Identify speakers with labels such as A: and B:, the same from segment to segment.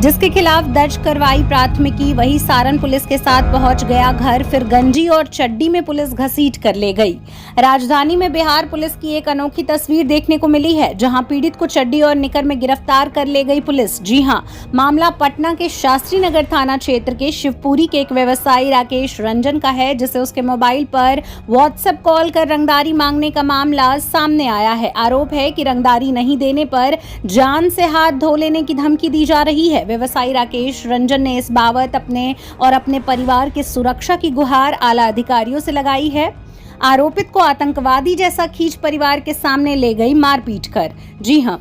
A: जिसके खिलाफ दर्ज करवाई प्राथमिकी। वही सारण पुलिस के साथ पहुंच गया घर, फिर गंजी और चड्डी में पुलिस घसीट कर ले गई। राजधानी में बिहार पुलिस की एक अनोखी तस्वीर देखने को मिली है, जहां पीड़ित को चड्डी और निकर में गिरफ्तार कर ले गई पुलिस। जी हां, मामला पटना के शास्त्री नगर थाना क्षेत्र के शिवपुरी के एक व्यवसायी राकेश रंजन का है, जिसे उसके मोबाइल पर व्हाट्सएप कॉल कर रंगदारी मांगने का मामला सामने आया है। आरोप है कि रंगदारी नहीं देने पर जान से हाथ धो लेने की धमकी दी जा रही है। व्यवसायी राकेश रंजन ने इस बाबत अपने और अपने परिवार की सुरक्षा की गुहार आला अधिकारियों से लगाई है। आरोपित को आतंकवादी जैसा खींच परिवार के सामने ले गई मारपीट कर। जी हां,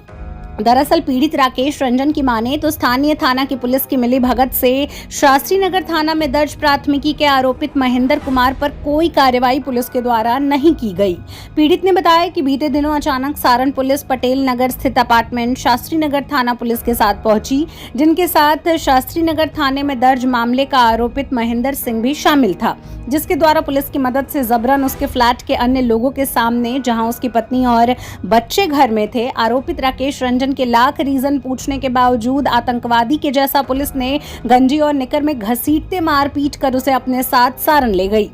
A: दरअसल पीड़ित राकेश रंजन की माने तो स्थानीय थाना की पुलिस की मिली भगत से शास्त्री नगर थाना में दर्ज प्राथमिकी के आरोपित महेंद्र कुमार पर कोई कार्रवाई पुलिस के द्वारा नहीं की गई। पीड़ित ने बताया कि बीते दिनों अचानक सारण पुलिस पटेल नगर स्थित अपार्टमेंट शास्त्री नगर थाना पुलिस के साथ पहुंची, जिनके साथ शास्त्री नगर थाने में दर्ज मामले का आरोपित महेंद्र सिंह भी शामिल था, जिसके द्वारा पुलिस की मदद से जबरन उसके फ्लैट के अन्य लोगों के सामने, जहां उसकी पत्नी और बच्चे घर में थे, आरोपित राकेश रंजन के लाख रीजन पूछने के बावजूद आतंकवादी के जैसा पुलिस ने गंजी और निकर में घसीटते मारपीट कर उसे अपने साथ सारण ले गई।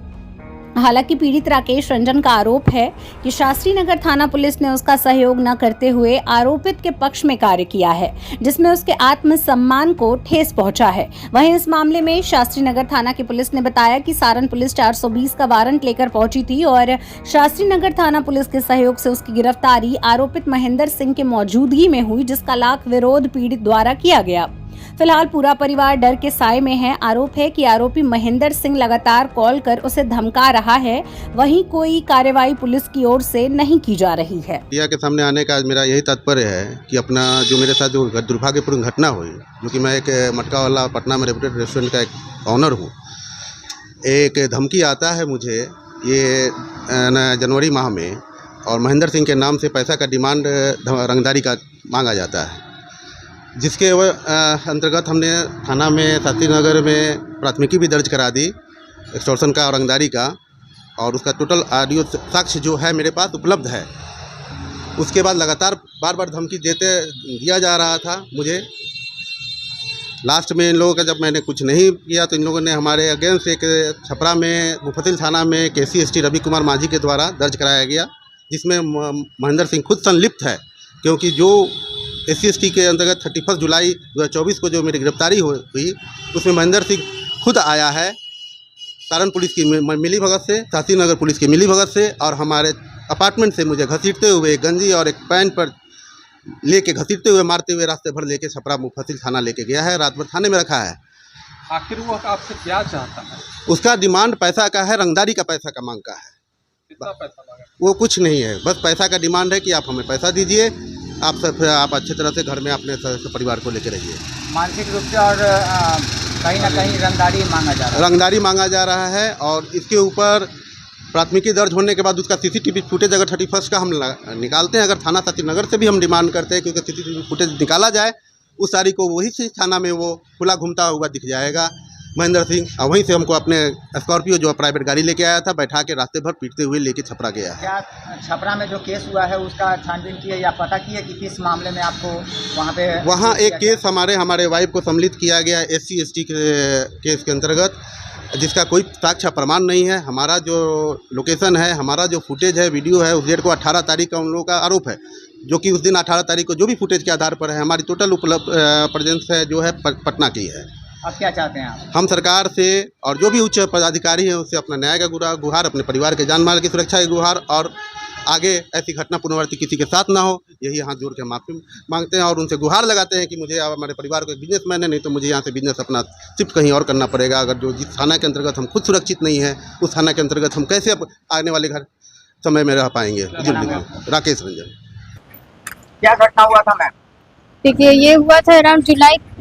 A: हालांकि पीड़ित राकेश रंजन का आरोप है कि शास्त्री नगर थाना पुलिस ने उसका सहयोग न करते हुए आरोपित के पक्ष में कार्य किया है, जिसमें उसके आत्मसम्मान को ठेस पहुंचा है। वहीं इस मामले में शास्त्री नगर थाना की पुलिस ने बताया कि सारण पुलिस 420 का वारंट लेकर पहुंची थी और शास्त्री नगर थाना पुलिस के सहयोग से उसकी गिरफ्तारी आरोपित महेंद्र सिंह के मौजूदगी में हुई, जिसका लाख विरोध पीड़ित द्वारा किया गया। फिलहाल पूरा परिवार डर के साए में है। आरोप है कि आरोपी महेंद्र सिंह लगातार कॉल कर उसे धमका रहा है, वहीं कोई कार्रवाई पुलिस की ओर से नहीं की जा रही है।
B: मीडिया के सामने आने का मेरा यही तात्पर्य है कि अपना जो मेरे साथ जो दुर्भाग्यपूर्ण घटना हुई, जो कि मैं एक मटका वाला पटना में रेपुटेड रेस्टोरेंट का एक ऑनर हूँ, एक धमकी आता है मुझे ये जनवरी माह में, और महेंद्र सिंह के नाम से पैसा का डिमांड रंगदारी का मांगा जाता है, जिसके अंतर्गत हमने थाना में शास्त्री नगर में प्राथमिकी भी दर्ज करा दी एक्सटॉर्शन का और रंगदारी का, और उसका टोटल ऑडियो साक्ष्य जो है मेरे पास उपलब्ध है। उसके बाद लगातार बार बार धमकी दिया जा रहा था मुझे। लास्ट में इन लोगों का जब मैंने कुछ नहीं किया तो इन लोगों ने हमारे अगेंस्ट एक छपरा में मुफस्सिल थाना में KC-ST रवि कुमार माझी के द्वारा दर्ज कराया गया, जिसमें महेंद्र सिंह खुद संलिप्त है, क्योंकि जो SC-ST के अंतर्गत 31 जुलाई 2024 को जो मेरी गिरफ्तारी हुई, उसमें महेंद्र सिंह खुद आया है सारण पुलिस की मिली भगत से, शास्त्री नगर पुलिस की मिली भगत से, और हमारे अपार्टमेंट से मुझे घसीटते हुए गंजी और एक पैंट पर लेके घसीटते हुए मारते हुए रास्ते भर लेके छपरा मुफस्सिल थाना लेके गया है, रात भर थाने में रखा है।
C: आखिर वो आपसे क्या चाहता है?
B: उसका डिमांड पैसा का है, रंगदारी का पैसा का मांग का है।
C: कितना पैसा मांगा?
B: वो कुछ नहीं है, बस पैसा का डिमांड है कि आप हमें पैसा दीजिए, आप अच्छी तरह से घर में अपने परिवार को लेकर रहिए।
C: मानसिक रूप से और कहीं ना कहीं रंगदारी मांगा जा रहा है।
B: रंगदारी मांगा जा रहा है, और इसके ऊपर प्राथमिकी दर्ज होने के बाद उसका CCTV फुटेज अगर 31 का हम निकालते हैं, अगर थाना शास्त्री नगर से भी हम डिमांड करते हैं क्योंकि CCTV फुटेज निकाला जाए, उस तारीख को वही थाना में वो खुला घूमता हुआ दिख जाएगा महेंद्र सिंह, और वहीं से हमको अपने स्कॉर्पियो जो प्राइवेट गाड़ी लेके आया था बैठा के रास्ते भर पीटते हुए लेके छपरा गया है।
C: क्या छपरा में जो केस हुआ है उसका छानबीन किया या पता किया कि किस मामले में आपको वहाँ
B: एक केस हमारे वाइफ को सम्मिलित किया गया SC-ST के केस के अंतर्गत, जिसका कोई साक्ष्य प्रमाण नहीं है। हमारा जो लोकेशन है, हमारा जो फुटेज है, वीडियो है, उस डेट को 18 तारीख का उन लोगों का आरोप है, जो कि उस दिन 18 तारीख को जो भी फुटेज के आधार पर है, हमारी टोटल उपलब्ध प्रेजेंस है जो है पटना की है।
C: अब क्या चाहते हैं आप? हम
B: सरकार से और जो भी उच्च पदाधिकारी हैं उससे अपना न्याय का गुहार, अपने परिवार के जान माल की सुरक्षा की गुहार, और आगे ऐसी घटना पुनरावृत्ति किसी के साथ ना हो, यही हाथ जोड़ के माफ़ी मांगते हैं और उनसे गुहार लगाते हैं कि मुझे हमारे परिवार को एक बिजनेसमैन है, नहीं तो मुझे यहाँ से बिजनेस अपना शिफ्ट कहीं और करना पड़ेगा। अगर जो जिस थाना के अंतर्गत हम खुद सुरक्षित नहीं है, उस थाना के अंतर्गत हम कैसे आने वाले घर समय में रह पाएंगे। राकेश रंजन।
C: क्या घटना हुआ था मैम?
D: देखिए, ये हुआ था अराउंड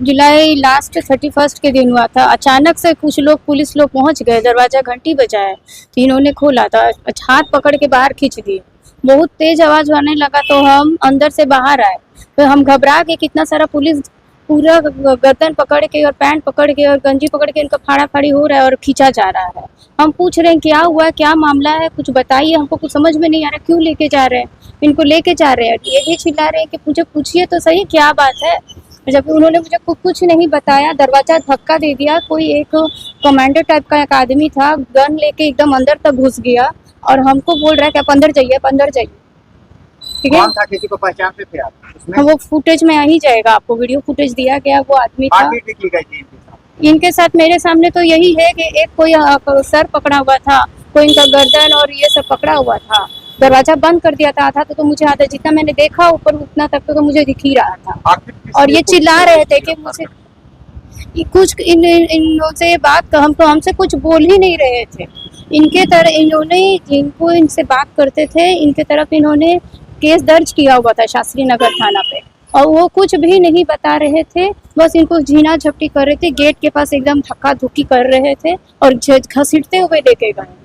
D: जुलाई लास्ट 31 के दिन हुआ था। अचानक से कुछ लोग, पुलिस लोग पहुंच गए, दरवाजा घंटी बजाया तो इन्होंने खोला था, हाथ पकड़ के बाहर खींच दिए। बहुत तेज आवाज आने लगा तो हम अंदर से बाहर आए, तो हम घबरा के, कितना सारा पुलिस पूरा गर्दन पकड़ के और पैंट पकड़ के और गंजी पकड़ के इनका फाड़ा फाड़ी हो रहा है और खींचा जा रहा है। हम पूछ रहे हैं क्या हुआ, क्या मामला है, कुछ बताइए, हमको कुछ समझ में नहीं आ रहा, क्यों लेके जा रहे हैं, इनको लेके जा रहे हैं। ये भी चिल्ला रहे हैं कि मुझे पूछिए तो सही क्या बात है। जब उन्होंने मुझे कुछ नहीं बताया, दरवाजा धक्का दे दिया। कोई एक कमांडर टाइप का एक आदमी था, गन लेके एकदम अंदर तक घुस गया और हमको बोल रहा है कि आप अंदर जाइए, आप अंदर जाइए। ठीक है,
C: कौन था, किसी को पहचानते थे आप उसमें?
D: वो फुटेज में आ ही जाएगा, आपको वीडियो फुटेज दिया गया। वो आदमी था।
C: मारपीट की गई थी इनके साथ?
D: इनके साथ मेरे सामने तो यही है कि एक कोई सर पकड़ा हुआ था, कोई इनका गर्दन और ये सब पकड़ा हुआ था। दरवाजा बंद कर दिया था आधा तो मुझे आधा जितना मैंने देखा ऊपर उतना तक तो मुझे दिख ही रहा था।
C: आखिर किस
D: और
C: लिए
D: ये
C: पुलिस
D: चिल्ला
C: ने
D: रहे थे
C: किया
D: कि
C: था?
D: मुझे कुछ इनसे बात हमसे कुछ बोल ही नहीं रहे थे। इनके तरह इन्होंने जिनको इनसे बात करते थे इनके तरफ इन्होंने केस दर्ज किया हुआ था शास्त्री नगर थाना पे, और वो कुछ भी नहीं बता रहे थे, बस इनको झीना झपटी कर रहे थे। गेट के पास एकदम धक्का धुक्की कर रहे थे और घसीटते हुए लेके गए।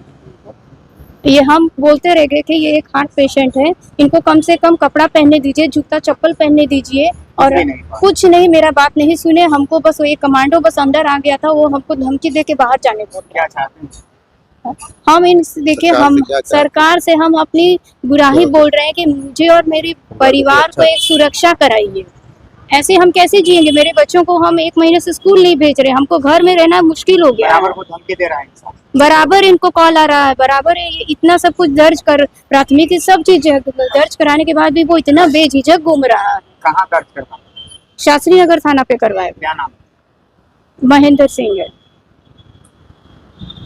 D: ये हम बोलते रह गए कि ये एक हार्ट पेशेंट है, इनको कम से कम कपड़ा पहनने दीजिए, जूता चप्पल पहनने दीजिए। और कुछ नहीं, मेरा बात नहीं सुने। हमको बस वो एक कमांडो बस अंदर आ गया था, वो हमको धमकी दे के बाहर जाने को।
C: क्या चाहते हैं?
D: हम इन देखिए
B: सरकार
D: हम
B: से क्या चाहते हैं?
D: सरकार से हम अपनी गुराही बोल रहे हैं कि मुझे और मेरे परिवार को एक सुरक्षा कराइए। ऐसे हम कैसे जिएंगे? मेरे बच्चों को हम 1 महीने से स्कूल नहीं भेज रहे, हमको घर में रहना मुश्किल हो गया है।
C: बराबर को धमकी दे रहा है इंसान।
D: बराबर इनको कॉल आ रहा है, बराबर ये इतना सब कुछ दर्ज कर प्राथमिकी सब चीज दर्ज कराने के बाद भी वो इतना बेझिझक घूम रहा है।
C: कहाँ दर्ज करना?
D: शास्त्री नगर थाना पे करवाए।
C: क्या नाम?
D: महेंद्र सिंह है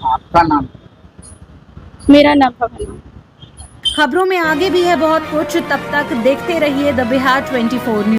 C: आपका नाम?
D: मेरा नाम भवन।
A: खबरों में आगे भी है बहुत कुछ, तब तक देखते रहिए द बिहार 24 न्यूज।